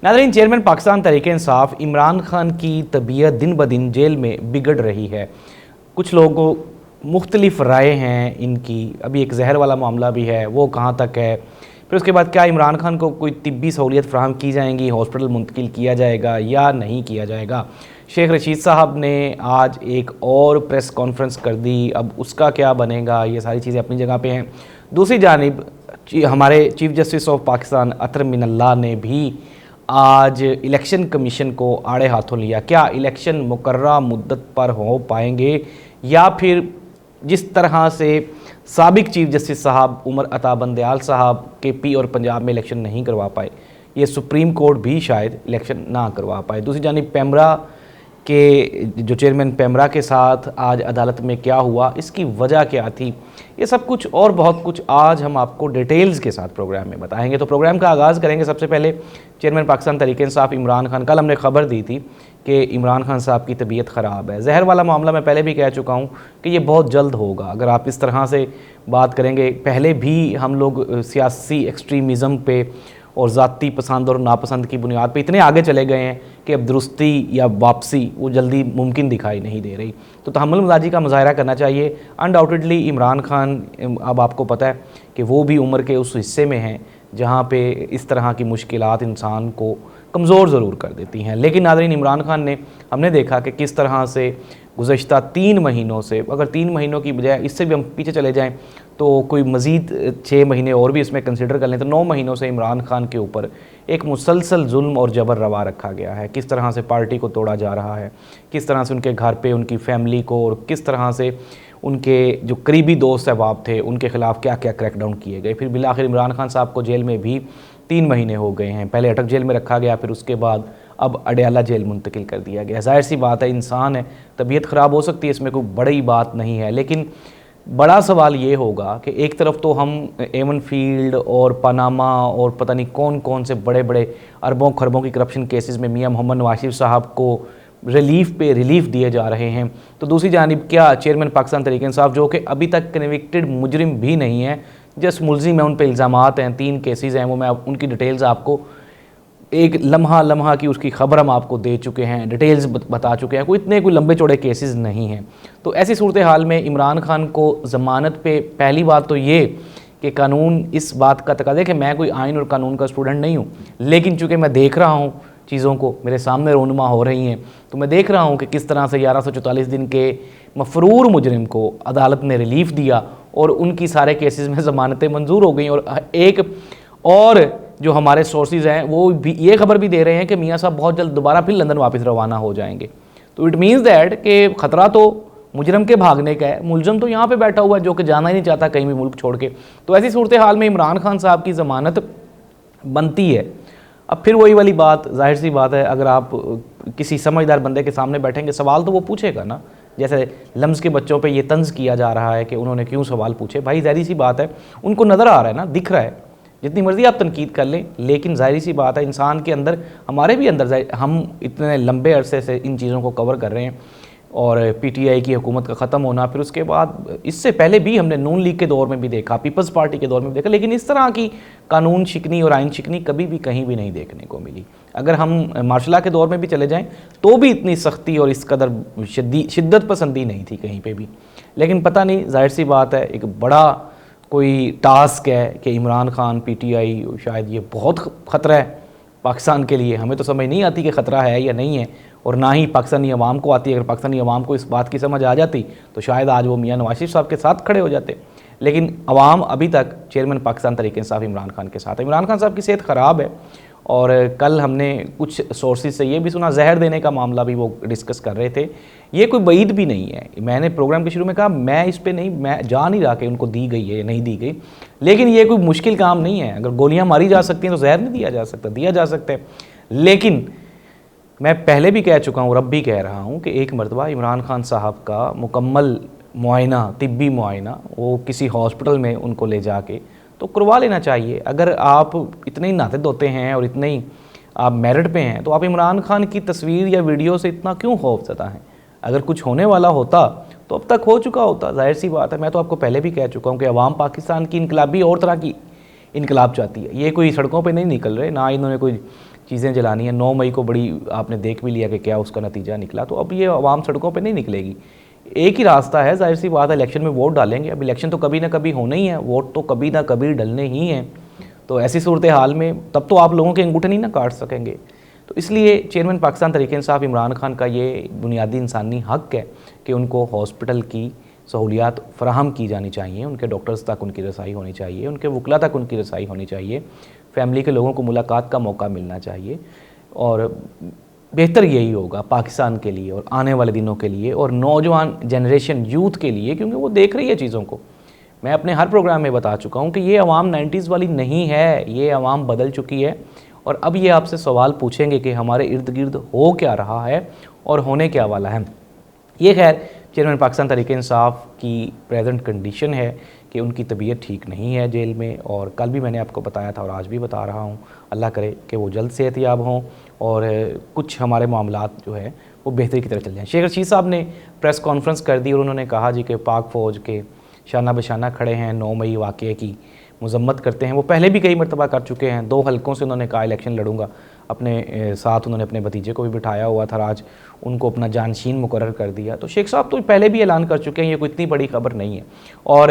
नाज़रीन, चेयरमैन पाकिस्तान तहरीक-ए-इंसाफ इमरान खान की तबीयत दिन ब दिन जेल में बिगड़ रही है। कुछ लोगों को मुख्तलिफ राय हैं इनकी। अभी एक जहर वाला मामला भी है, वो कहाँ तक है। फिर उसके बाद क्या इमरान खान को कोई तिब्बी सहूलियत फ़राहम की जाएंगी, हॉस्पिटल मुंतकिल किया जाएगा या नहीं किया जाएगा। शेख रशीद साहब ने आज एक और प्रेस कॉन्फ्रेंस कर दी, अब उसका क्या बनेगा, ये सारी चीज़ें अपनी जगह पे हैं। दूसरी जानिब हमारे चीफ जस्टिस ऑफ पाकिस्तान अतर मिनल्लाह ने भी आज इलेक्शन कमीशन को आड़े हाथों लिया। क्या इलेक्शन मुकर्ररा मुद्दत पर हो पाएंगे या फिर जिस तरह से साबिक चीफ जस्टिस साहब उमर अता बंदयाल साहब KP और पंजाब में इलेक्शन नहीं करवा पाए, ये सुप्रीम कोर्ट भी शायद इलेक्शन ना करवा पाए। दूसरी जानिब पेमरा के जो चेयरमैन पेमरा के साथ आज अदालत में क्या हुआ, इसकी वजह क्या थी, ये सब कुछ और बहुत कुछ आज हम आपको डिटेल्स के साथ प्रोग्राम में बताएंगे। तो प्रोग्राम का आगाज़ करेंगे सबसे पहले चेयरमैन पाकिस्तान तहरीक-ए-इंसाफ इमरान खान। कल हमने खबर दी थी कि इमरान खान साहब की तबीयत ख़राब है। जहर वाला मामला मैं पहले भी कह चुका हूँ कि ये बहुत जल्द होगा। अगर आप इस तरह से बात करेंगे, पहले भी हम लोग सियासी एक्सट्रीमिज़म पे और ज़ाती पसंद और नापसंद की बुनियाद पे इतने आगे चले गए हैं कि अब दुरुस्ती या वापसी वो जल्दी मुमकिन दिखाई नहीं दे रही। तो तहम्मुल मजाजी का मुजाहरा करना चाहिए। अनडाउटेडली इमरान खान, अब आपको पता है कि वो भी उम्र के उस हिस्से में हैं जहाँ पे इस तरह की मुश्किलात इंसान को कमज़ोर ज़रूर कर देती हैं। लेकिन नाज़रीन, इमरान खान ने, हमने देखा कि किस तरह से गुज़श्ता 3 महीनों से, अगर 3 महीनों की बजाय इससे भी हम पीछे चले जाएं तो कोई मज़ीद 6 महीने और भी इसमें कंसिडर कर लें तो 9 महीनों से इमरान खान के ऊपर एक मुसलसल जुल्म और जबर रवा रखा गया है। किस तरह से पार्टी को तोड़ा जा रहा है, किस तरह से उनके घर पे, उनकी फैमिली को, और किस तरह से उनके जो करीबी दोस्त अहबाब थे उनके ख़िलाफ़ क्या क्या क्रैकडाउन किए गए। फिर बिलाखिर इमरान खान साहब को जेल में भी 3 महीने हो गए हैं। पहले अटक जेल में रखा गया, फिर उसके बाद अब अडयाला जेल मुंतकिल कर दिया गया। ज़ाहिर सी बात है, इंसान है, तबीयत ख़राब हो सकती है, इसमें कोई बड़ी बात नहीं है। लेकिन बड़ा सवाल ये होगा कि एक तरफ तो हम एवन फील्ड और पनामा और पता नहीं कौन कौन से बड़े बड़े अरबों खरबों की करप्शन केसेस में मियां मोहम्मद नवाज शरीफ साहब को रिलीफ पे रिलीफ दिए जा रहे हैं, तो दूसरी जानिब क्या चेयरमैन पाकिस्तान तहरीक-ए-इंसाफ जो कि अभी तक कन्विक्टेड मुजरिम भी नहीं है, जस्ट मुलजिम है, उन पर इल्ज़ामात हैं, 3 केसेस हैं, वो मैं उनकी डिटेल्स आपको एक लम्हा की उसकी ख़बर हम आपको दे चुके हैं, डिटेल्स बता चुके हैं, कोई लंबे चौड़े केसेस नहीं हैं। तो ऐसी सूरत हाल में इमरान खान को ज़मानत पे, पहली बात तो ये कि कानून इस बात का तकाज़ा कि मैं कोई आइन और कानून का स्टूडेंट नहीं हूँ, लेकिन चूँकि मैं देख रहा हूँ चीज़ों को, मेरे सामने रोनुमा हो रही हैं, तो मैं देख रहा हूँ कि किस तरह से 1144 दिन के मफरूर मुजरिम को अदालत ने रिलीफ दिया और उनकी सारे केसेस में ज़मानतें मंजूर हो गई। और एक और जो हमारे सोर्सेज हैं वो भी ये खबर भी दे रहे हैं कि मियाँ साहब बहुत जल्द दोबारा फिर लंदन वापस रवाना हो जाएंगे। तो इट मीन्स दैट कि ख़तरा तो मुजरम के भागने का है, मुलजम तो यहाँ पे बैठा हुआ है जो कि जाना ही नहीं चाहता कहीं भी मुल्क छोड़ के। तो ऐसी सूरत हाल में इमरान खान साहब की ज़मानत बनती है। अब फिर वही वाली बात, जाहिर सी बात है, अगर आप किसी समझदार बंदे के सामने बैठेंगे सवाल तो वो पूछेगा ना। जैसे लम्स के बच्चों पे ये तंज किया जा रहा है कि उन्होंने क्यों सवाल पूछे, भाई जाहिर सी बात है उनको नज़र आ रहा है ना, दिख रहा है, जितनी मर्ज़ी आप तनकीद कर लें, लेकिन जाहिर सी बात है इंसान के अंदर, हमारे भी अंदर, हम इतने लंबे अरसे से इन चीज़ों को कवर कर रहे हैं और PTI की हुकूमत का ख़त्म होना, फिर उसके बाद इससे पहले भी हमने नून लीग के दौर में भी देखा, पीपल्स पार्टी के दौर में भी देखा, लेकिन इस तरह की कानून शिकनी और आइन शिकनी कभी भी कहीं भी नहीं देखने को मिली। अगर हम मार्शल लॉ के दौर में भी चले जाएं तो भी इतनी सख्ती और इस कदर शिद्दत पसंदी नहीं थी कहीं पे भी। लेकिन पता नहीं, जाहिर सी बात है एक बड़ा कोई टास्क है कि इमरान खान, PTI, शायद ये बहुत ख़तरा है पाकिस्तान के लिए। हमें तो समझ नहीं आती कि ख़तरा है या नहीं है, और ना ही पाकिस्तानी अवाम को आती है। अगर पाकिस्तानी अवाम को इस बात की समझ आ जाती तो शायद आज वो मियां नवाज शरीफ साहब के साथ खड़े हो जाते। लेकिन अवाम अभी तक चेयरमैन पाकिस्तान तहरीक-ए-इंसाफ इमरान खान के साथ है। इमरान खान साहब की सेहत ख़राब है और कल हमने कुछ सोर्सेज से ये भी सुना, जहर देने का मामला भी वो डिस्कस कर रहे थे। ये कोई बईद भी नहीं है। मैंने प्रोग्राम के शुरू में कहा मैं इस पर नहीं, मैं जा नहीं रहा कि उनको दी गई है या नहीं दी गई, लेकिन ये कोई मुश्किल काम नहीं है। अगर गोलियां मारी जा सकती हैं तो जहर नहीं दिया जा सकता, दिया जा सकता है। लेकिन मैं पहले भी कह चुका हूँ और अब भी कह रहा हूँ कि एक मरतबा इमरान खान साहब का मुकम्मल मुआयना, तिब्बी मुआयना, वो किसी हॉस्पिटल में उनको ले जाके तो करवा लेना चाहिए। अगर आप इतने ही नाते धोते हैं और इतने ही आप मेरिट पे हैं तो आप इमरान खान की तस्वीर या वीडियो से इतना क्यों खौफज़दा हैं? अगर कुछ होने वाला होता तो अब तक हो चुका होता, जाहिर सी बात है। मैं तो आपको पहले भी कह चुका हूँ कि अवाम पाकिस्तान की इनकलाबी और तरह की इनकलाब चाहती है। ये कोई सड़कों पे नहीं निकल रहे, ना इन्होंने कोई चीज़ें जलानी है। 9 मई को बड़ी आपने देख भी लिया कि क्या उसका नतीजा निकला। तो अब ये आवाम सड़कों पे नहीं निकलेगी। एक ही रास्ता है, जाहिर सी बात है, इलेक्शन में वोट डालेंगे। अब इलेक्शन तो कभी ना कभी होना ही है, वोट तो कभी ना कभी डलने ही हैं। तो ऐसी सूरत हाल में तब तो आप लोगों के अंगूठे नहीं ना काट सकेंगे। तो इसलिए चेयरमैन पाकिस्तान तहरीक इंसाफ इमरान खान का ये बुनियादी इंसानी हक़ है कि उनको हॉस्पिटल की सहूलियात फ़राहम की जानी चाहिए, उनके डॉक्टर्स तक उनकी रसाई होनी चाहिए, उनके वकला तक उनकी रसाई होनी चाहिए, फैमिली के लोगों को मुलाकात का मौका मिलना चाहिए। और बेहतर यही होगा पाकिस्तान के लिए और आने वाले दिनों के लिए और नौजवान जनरेशन यूथ के लिए, क्योंकि वो देख रही है चीज़ों को। मैं अपने हर प्रोग्राम में बता चुका हूँ कि ये अवाम 90s वाली नहीं है, ये अवाम बदल चुकी है। और अब ये आपसे सवाल पूछेंगे कि हमारे इर्द गिर्द हो क्या रहा है और होने क्या वाला है। ये खैर चेयरमैन पाकिस्तान तहरीक इंसाफ की प्रेजेंट कंडीशन है कि उनकी तबीयत ठीक नहीं है जेल में, और कल भी मैंने आपको बताया था और आज भी बता रहा हूँ। अल्लाह करे कि वो जल्द सेहतयाब हों और कुछ हमारे मामलात जो है वो बेहतरी की तरफ चल जाएँ। शेख रशीद साहब ने प्रेस कॉन्फ्रेंस कर दी और उन्होंने कहा जी कि पाक फ़ौज के शाना बशाना खड़े हैं, 9 मई वाक़े की मज़म्मत करते हैं। वो पहले भी कई मरतबा कर चुके हैं, 2 हलकों से उन्होंने कहा इलेक्शन लड़ूंगा। अपने साथ उन्होंने अपने भतीजे को भी बिठाया हुआ था, आज उनको अपना जानशीन मुकर्रर कर दिया। तो शेख साहब तो पहले भी ऐलान कर चुके हैं, ये कोई इतनी बड़ी खबर नहीं है। और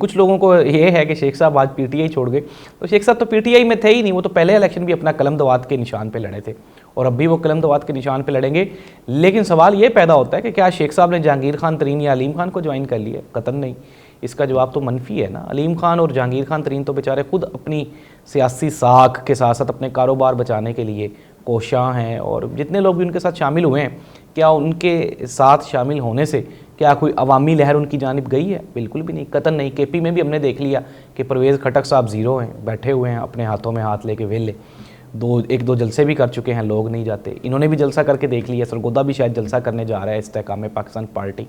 कुछ लोगों को ये है कि शेख साहब आज पीटीआई छोड़ गए, तो शेख साहब तो पीटीआई में थे ही नहीं। वो तो पहले इलेक्शन भी अपना कलम दवात के निशान पर लड़े थे और अब भी वो कलम दवात के निशान पर लड़ेंगे। लेकिन सवाल ये पैदा होता है कि क्या शेख साहब ने जहांगीर खान तरीन या अलीम खान को ज्वाइन कर लिया? कतन नहीं। इसका जवाब तो मनफी है ना। अलीम खान और जहांगीर खान तरीन तो बेचारे खुद अपनी सियासी साख के साथ साथ अपने कारोबार बचाने के लिए कोशां हैं, और जितने लोग भी उनके साथ शामिल हुए हैं, क्या उनके साथ शामिल होने से क्या कोई अवामी लहर उनकी जानिब गई है? बिल्कुल भी नहीं, कतन नहीं। केपी में भी हमने देख लिया कि परवेज़ खटक साहब ज़ीरो हैं, बैठे हुए हैं अपने हाथों में हाथ लेके वेले। एक दो जलसे भी कर चुके हैं, लोग नहीं जाते। इन्होंने भी जलसा करके देख लिया, सरगोदा भी शायद जलसा करने जा रहा है इस्तेहकाम पाकिस्तान पार्टी।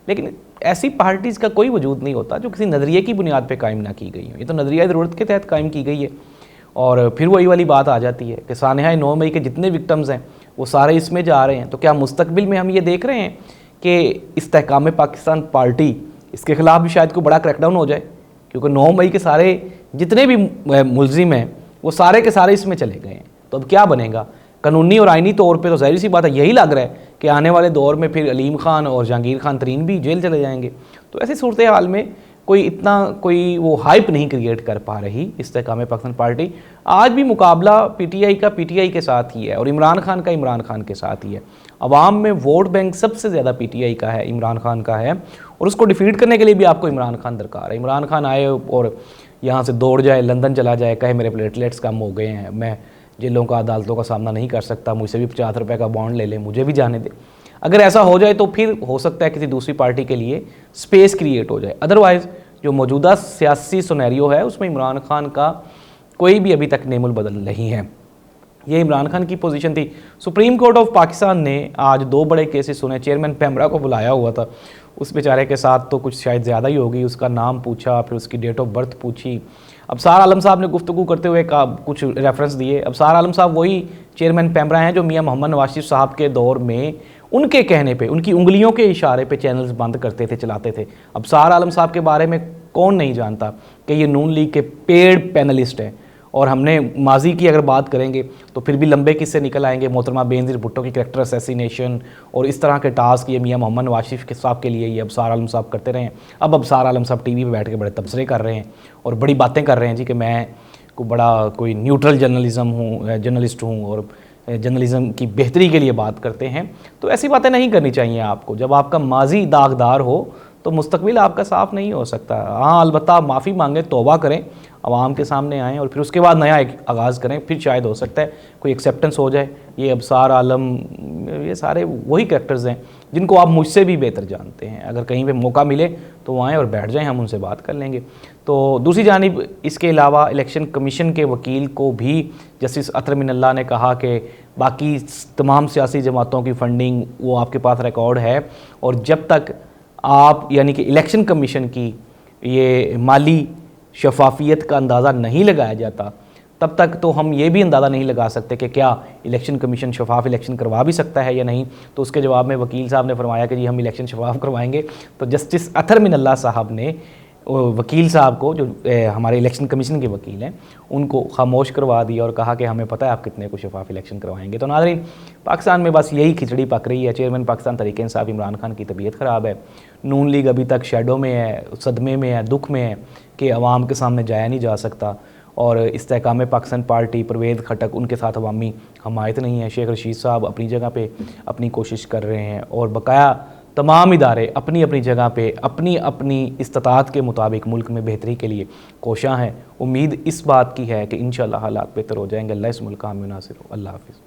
लेकिन ऐसी पार्टीज़ का कोई वजूद नहीं होता जो किसी नज़रिए की बुनियाद पे कायम ना की गई हो। ये तो नज़रिया ज़रूरत के तहत कायम की गई है। और फिर वही वाली बात आ जाती है कि सानहा 9 मई के जितने विक्टम्स हैं वो सारे इसमें जा रहे हैं। तो क्या मुस्तकबिल में हम ये देख रहे हैं कि इस्तेहकाम पाकिस्तान पार्टी इसके ख़िलाफ़ भी शायद कोई बड़ा क्रैकडाउन हो जाए? क्योंकि 9 मई के सारे जितने भी मुलजिम हैं वो सारे के सारे इसमें चले गए हैं। तो अब क्या बनेगा? कानूनी और आइनी तौर पे तो ज़ाहिर सी बात है, यही लग रहा है कि आने वाले दौर में फिर अलीम खान और जहांगीर खान तरीन भी जेल चले जाएंगे। तो ऐसी सूरत हाल में कोई वो हाइप नहीं क्रिएट कर पा रही इस्तेहकाम पाकिस्तान पार्टी। आज भी मुकाबला पीटीआई का पीटीआई के साथ ही है और इमरान खान का इमरान खान के साथ ही है। अवाम में वोट बैंक सबसे ज़्यादा पीटीआई का है, इमरान खान का है, और उसको डिफीट करने के लिए भी आपको इमरान खान दरकार है। इमरान खान आए और यहाँ से दौड़ जाए, लंदन चला जाए, कहे मेरे प्लेटलेट्स कम हो गए हैं, मैं जेलों का अदालतों का सामना नहीं कर सकता, मुझसे भी 50 रुपये का बॉन्ड ले लें, मुझे भी जाने दे। अगर ऐसा हो जाए तो फिर हो सकता है किसी दूसरी पार्टी के लिए स्पेस क्रिएट हो जाए। अदरवाइज़ जो मौजूदा सियासी सिनेरियो है उसमें इमरान खान का कोई भी अभी तक नेमुल बदल नहीं है। ये इमरान खान की पोजीशन थी। सुप्रीम कोर्ट ऑफ पाकिस्तान ने आज 2 बड़े केसेस सुने। चेयरमैन पैमरा को बुलाया हुआ था, उस बेचारे के साथ तो कुछ शायद ज़्यादा ही होगी। उसका नाम पूछा, फिर उसकी डेट ऑफ बर्थ पूछी। अबसार आलम साहब ने गुफ्तगू करते हुए कुछ रेफरेंस दिए। अबसार आलम साहब वही चेयरमैन पैमरा हैं जो मियां मोहम्मद नवाज शरीफ साहब के दौर में उनके कहने पे, उनकी उंगलियों के इशारे पे चैनल्स बंद करते थे, चलाते थे। अबसार आलम साहब के बारे में कौन नहीं जानता कि ये नून लीग के पेड पैनलिस्ट हैं। और हमने माजी की अगर बात करेंगे तो फिर भी लंबे किस्से निकल आएंगे। मोहतरमा बेनज़ीर भुट्टो की करैक्टर असैसिनेशन और इस तरह के टास्क ये मियां मोहम्मद नवाज शरीफ साहब के लिए ये अबसार आलम साहब करते रहे हैं। अब अबसार आलम साहब टीवी पे बैठ के बड़े तबसरे कर रहे हैं और बड़ी बातें कर रहे हैं जी कि मैं कोई न्यूट्रल जर्नलिस्ट हूँ और जर्नलिज़म की बेहतरी के लिए बात करते हैं। तो ऐसी बातें नहीं करनी चाहिए आपको। जब आपका माजी दागदार हो तो मुस्तकबिल आपका साफ़ नहीं हो सकता। हाँ, अलबत्ता माफ़ी मांगें, तौबा करें, आवाम के सामने आएँ और फिर उसके बाद नया एक आगाज़ करें, फिर शायद हो सकता है कोई एक्सेप्टेंस हो जाए। ये अबसार आलम, ये सारे वही कैरेक्टर्स हैं जिनको आप मुझसे भी बेहतर जानते हैं। अगर कहीं पे मौका मिले तो वो आएँ और बैठ जाएँ, हम उनसे बात कर लेंगे। तो दूसरी जानिब इसके अलावा इलेक्शन कमीशन के वकील को भी जस्टिस अतर मिनल्ला ने कहा कि बाकी तमाम सियासी जमातों की फ़ंडिंग वो आपके पास रिकॉर्ड है, और जब तक आप यानी कि इलेक्शन कमीशन की ये माली शफाफियत का अंदाज़ा नहीं लगाया जाता तब तक तो हम ये भी अंदाज़ा नहीं लगा सकते कि क्या इलेक्शन कमीशन शफाफ इलेक्शन करवा भी सकता है या नहीं। तो उसके जवाब में वकील साहब ने फरमाया कि जी हम इलेक्शन शफाफ करवाएंगे। तो जस्टिस अतर मिनल्ला साहब ने वकील साहब को, जो हमारे इलेक्शन कमीशन के वकील हैं, उनको खामोश करवा दिया और कहा कि हमें पता है आप कितने को शफाफ इलेक्शन करवाएंगे। तो नाज़रीन, पाकिस्तान में बस यही खिचड़ी पक रही है। चेयरमैन पाकिस्तान तहरीक इंसाफ इमरान खान की तबीयत ख़राब है, नून लीग अभी तक शैडो में है, सदमे में है, दुख में है कि अवाम के सामने जाया नहीं जा सकता, और इस्तेहकाम पाकिस्तान पार्टी, परवेज़ खटक, उनके साथ अवामी हमायत नहीं है। शेख रशीद साहब अपनी जगह पे अपनी कोशिश कर रहे हैं, और बकाया तमाम इदारे अपनी अपनी जगह पे अपनी अपनी इस्तात के मुताबिक मुल्क में बेहतरी के लिए कोशां हैं। उम्मीद इस बात की है कि इंशाअल्लाह हालात बेहतर हो जाएंगे। अल्लाह इस मुल्क का हामी नासिर हो। अल्लाह हाफ़िज़।